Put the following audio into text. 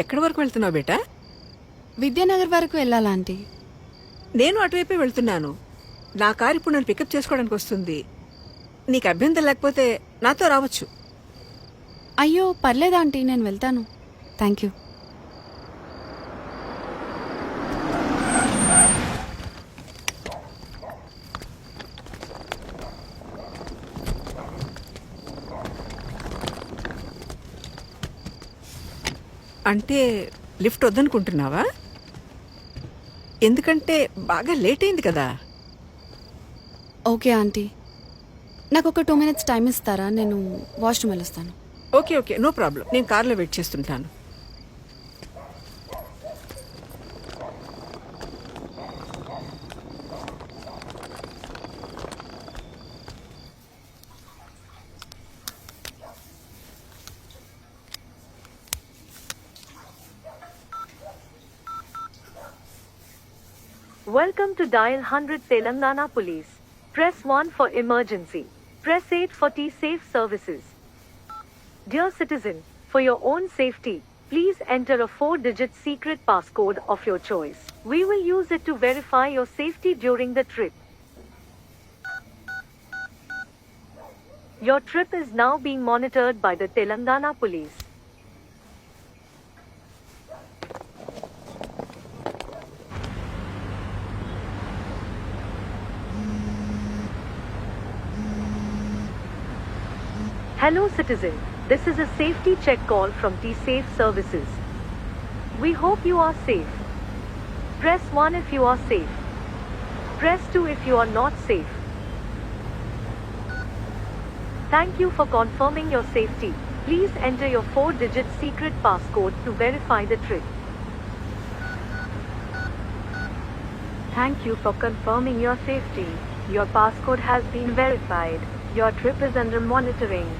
ఎక్కడి వరకు వెళ్తున్నావు బేటా? విద్యానగర్ వరకు వెళ్ళాలా ఆంటీ? నేను అటువైపే వెళ్తున్నాను. నా కారు ఇప్పుడు నన్ను పికప్ చేసుకోవడానికి వస్తుంది. నీకు అభ్యంతరం లేకపోతే నాతో రావచ్చు. అయ్యో పర్లేదు ఆంటీ, నేను వెళ్తాను. Thank you. అంటే లిఫ్ట్ వద్దనుకుంటున్నావా? ఎందుకంటే బాగా లేట్ అయింది కదా. ఓకే ఆంటీ, నాకు ఒక 2 minutes టైం ఇస్తారా? నేను వాష్రూమ్ వెళ్ళొస్తాను. Okay okay, no problem. నేను కార్లో వెయిట్ చేస్తుంటాను. Welcome to Dial 100 Telangana Police. Press 1 for emergency. Press 8 for T-Safe services. Dear citizen, for your own safety, please enter a 4-digit secret passcode of your choice. We will use it to verify your safety during the trip. Your trip is now being monitored by the Telangana Police. Hello citizen, this is a safety check call from T-Safe services. We hope you are safe. Press 1 if you are safe. Press 2 if you are not safe. Thank you for confirming your safety. Please enter your 4-digit secret passcode to verify the trip. Thank you for confirming your safety. Your passcode has been verified. Your trip is under monitoring.